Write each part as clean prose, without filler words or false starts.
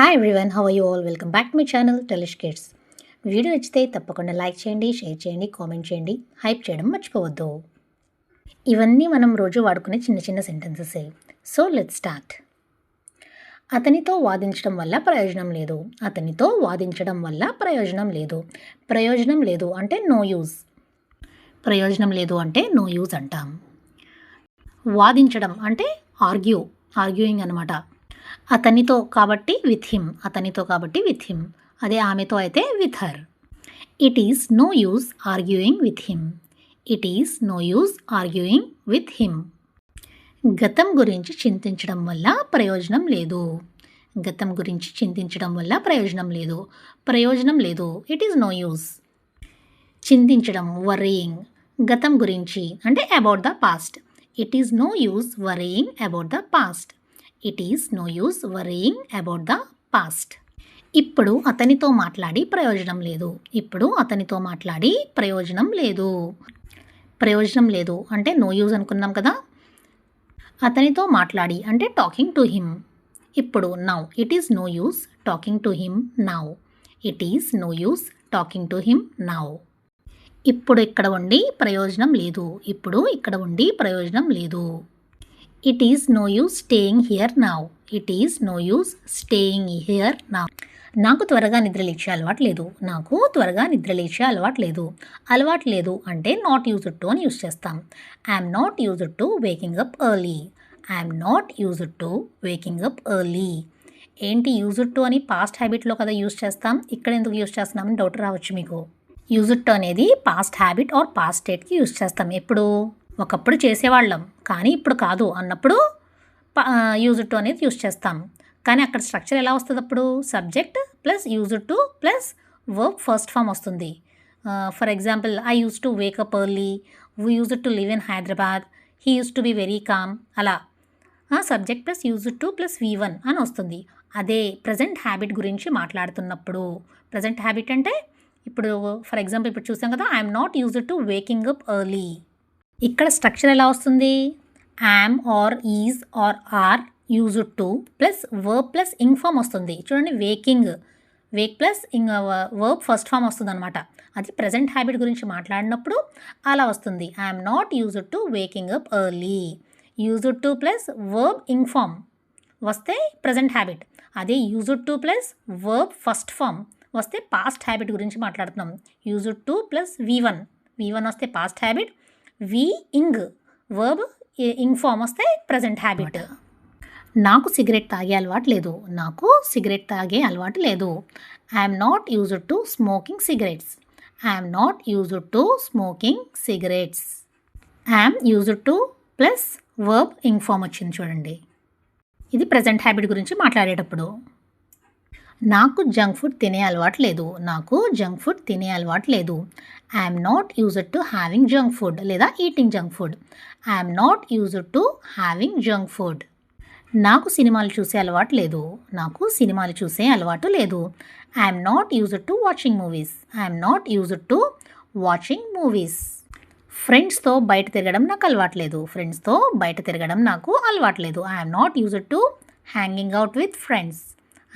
Hi everyone, how are you all? Welcome back to my channel Telish kids. Video నచ్చితే తప్పకుండా like చేయండి, share చేయండి, comment చేయండి, hype చేయడం మర్చిపోవద్దు. ఇవన్నీ మనం రోజు వాడుకునే చిన్న చిన్న సెంటెన్సెసే. So let's start. అతనితో వాదించడం వల్ల ప్రయోజనం లేదు. అతనితో వాదించడం వల్ల ప్రయోజనం లేదు. ప్రయోజనం లేదు అంటే నో యూజ్. ప్రయోజనం లేదు అంటే నో యూజ్ అంటాం. వాదించడం అంటే ఆర్గ్యూయింగ్ అనమాట. అతనితో కాబట్టి విత్ హిమ్, అతనితో కాబట్టి విత్ హిమ్. అదే ఆమెతో అయితే with her. It is no use arguing with him. It is no use arguing with him. గతం గురించి చింతించడం వల్ల ప్రయోజనం లేదు. గతం గురించి చింతించడం వల్ల ప్రయోజనం లేదు. ప్రయోజనం లేదు, ఇట్ ఈస్ నో యూజ్. చింతించడం వరీయింగ్. గతం గురించి అంటే about the past. It is no use worrying about the past. It is no use worrying about the past. ఇప్పుడు అతనితో మాట్లాడి ప్రయోజనం లేదు. ఇప్పుడు అతనితో మాట్లాడి ప్రయోజనం లేదు. ప్రయోజనం లేదు అంటే నో యూజ్ అనుకున్నాం కదా. అతనితో మాట్లాడి అంటే టాకింగ్ టు హిమ్. ఇప్పుడు now it is no use talking to him now. It is no use talking to him now. ఇప్పుడు ఇక్కడ ఉండి ప్రయోజనం లేదు. ఇప్పుడు ఇక్కడ ఉండి ప్రయోజనం లేదు. It is no use staying here now. It is no use staying here now. నాకు త్వరగా నిద్రలేచే అలవాటు లేదు. నాకు త్వరగా నిద్రలేచే అలవాటు లేదు. అలవాటు లేదు అంటే నాట్ యూజ్డ్ టు అని యూజ్ చేస్తాం. I'm not used to waking up early. I'm not used to waking up early. ఏంటి యూజ్డ్ టు అని పాస్ట్ హ్యాబిట్లో కదా యూజ్ చేస్తాం, ఇక్కడ ఎందుకు యూజ్ చేస్తున్నామని డౌట్ రావచ్చు మీకు. యూజ్డ్ టు అనేది పాస్ట్ హ్యాబిట్ ఆర్ పాస్ట్ స్టేట్కి యూజ్ చేస్తాం. ఎప్పుడు ఒకప్పుడు చేసేవాళ్ళం కానీ ఇప్పుడు కాదు అన్నప్పుడు యూజ్డ్ టు అనేది యూజ్ చేస్తాం. కానీ అక్కడ స్ట్రక్చర్ ఎలా వస్తుంది? అప్పుడు subject plus used to plus verb first form వస్తుంది. For example, I use to wake up early, we used to live in Hyderabad, he use to be very calm. అలా subject plus used to plus V1 అని వస్తుంది. అదే present habit గురించి మాట్లాడుతున్నప్పుడు, present habit అంటే ఇప్పుడు for example ఇప్పుడు చూసాం కదా, I'm not used to waking up early. ఇక్కడ స్ట్రక్చర్ ఎలా వస్తుంది? Am are is are are used to plus verb plus ing form వస్తుంది. చూడండి, wake plus verb first form వస్తుంది అనమాట. అది ప్రజెంట్ హ్యాబిట్ గురించి మాట్లాడినప్పుడు అలా వస్తుంది. I'm not used to waking up early. Used to plus verb ing form వస్తే ప్రజెంట్ హ్యాబిట్. అదే used to plus verb first form వస్తే పాస్ట్ హ్యాబిట్ గురించి మాట్లాడుతున్నాం. యూజ్డ్ టు ప్లస్ V1 వస్తే past habit. Ing verb ing form వస్తే present habit. నాకు cigarette తాగే అలవాటు లేదు. నాకు సిగరెట్ తాగే అలవాటు లేదు. I'm not used to smoking cigarettes. I'm not used to smoking cigarettes. I'm used to plus verb ing form వచ్చింది చూడండి. ఇది ప్రజెంట్ హ్యాబిట్ గురించి మాట్లాడేటప్పుడు. నాకు జంక్ ఫుడ్ తినే అలవాటు లేదు. నాకు జంక్ ఫుడ్ తినే అలవాటు లేదు. I'm not used to having junk food లేదా eating junk food. I'm not used to having junk food. నాకు సినిమాలు చూసే అలవాటు లేదు. నాకు సినిమాలు చూసే అలవాటు లేదు. I'm not used to watching movies. I'm not used to watching movies. ఫ్రెండ్స్తో బయట తిరగడం నాకు అలవాటు లేదు. ఫ్రెండ్స్తో బయట తిరగడం నాకు అలవాటు లేదు. I'm not used to hanging out with friends.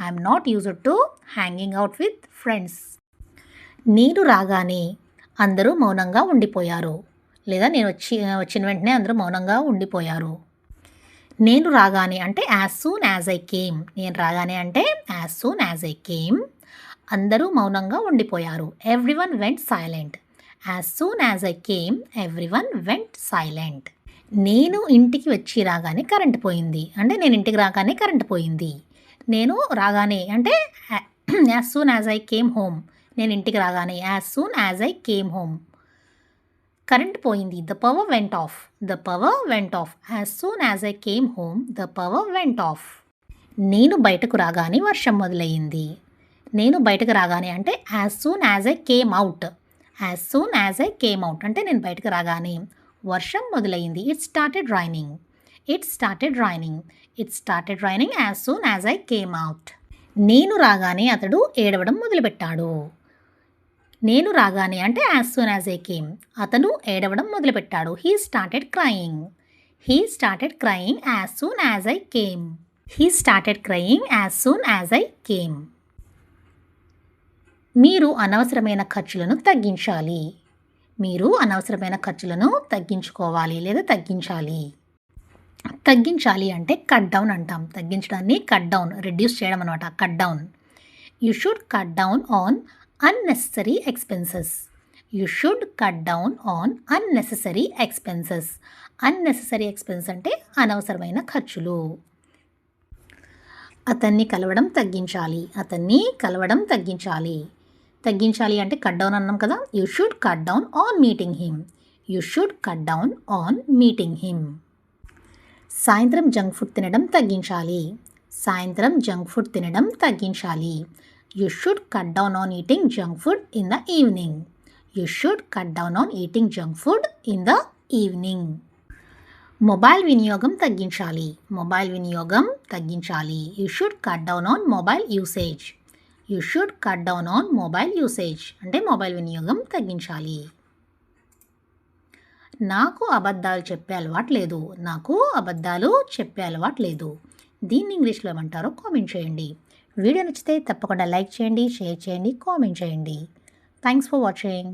I'm not used to hanging out with friends. నేను రాగానే అందరూ మౌనంగా ఉండిపోయారు. లేదా నేను వచ్చిన వెంటనే అందరూ మౌనంగా ఉండిపోయారు. నేను రాగానే అంటే as soon as I came. నేను రాగానే అంటే as soon as I came. అందరూ మౌనంగా ఉండిపోయారు. Everyone vent silent. As soon as I came everyone vent silent. నేను ఇంటికి వచ్చి రాగానే కరెంట్ పోయింది. అంటే నేను ఇంటికి రాగానే కరెంట్ పోయింది. నేను రాగానే అంటే as soon as I came home. నేను ఇంటికి రాగానే as soon as I came home. Current పోయింది. The power went off. The power went off. As soon as I came home the power went off. నేను బయటకు రాగానే వర్షం మొదలయ్యింది. నేను బయటకు రాగానే అంటే as soon as I came out. As soon as I came out అంటే నేను బయటకు రాగానే వర్షం మొదలయ్యింది. It started raining. It started raining. It started raining as soon as I came out. నేను రాగానే అతడు ఏడవడం మొదలుపెట్టాడు. నేను రాగానే అంటే as soon as I came. అతను ఏడవడం మొదలుపెట్టాడు. He started crying. He started crying as soon as I came. He started crying as soon as I came. మీరు అనవసరమైన ఖర్చులను తగ్గించాలి. మీరు అనవసరమైన ఖర్చులను తగ్గించుకోవాలి లేదా తగ్గించాలి. తగ్గించాలి అంటే కట్ డౌన్ అంటాం. తగ్గించడాన్ని కట్ డౌన్, రెడ్యూస్ చేయడం అనమాట. Cut down. You should cut down on unnecessary expenses. You should cut down on unnecessary expenses. Unnecessary expense అంటే అనవసరమైన ఖర్చులు. అతన్ని కలవడం తగ్గించాలి. అతన్ని కలవడం తగ్గించాలి. తగ్గించాలి అంటే కట్ డౌన్ అన్నాం కదా. You should cut down on meeting him. You should cut down on meeting him. సాయంత్రం జంక్ ఫుడ్ తినడం తగ్గించాలి. సాయంత్రం జంక్ ఫుడ్ తినడం తగ్గించాలి. You should cut down on eating junk food in the evening. You should cut down on eating junk food in the evening. Mobile వినియోగం తగ్గించాలి. Mobile వినియోగం తగ్గించాలి. You should cut down on mobile usage. You should cut down on mobile usage అంటే mobile వినియోగం తగ్గించాలి. నాకు అబద్ధాలు చెప్పే అలవాటు లేదు. నాకు అబద్ధాలు చెప్పే అలవాటు లేదు. దీన్ని ఇంగ్లీష్లో ఏమంటారో కామెంట్ చేయండి. వీడియో నచ్చితే తప్పకుండా లైక్ చేయండి, షేర్ చేయండి, కామెంట్ చేయండి. Thanks for watching.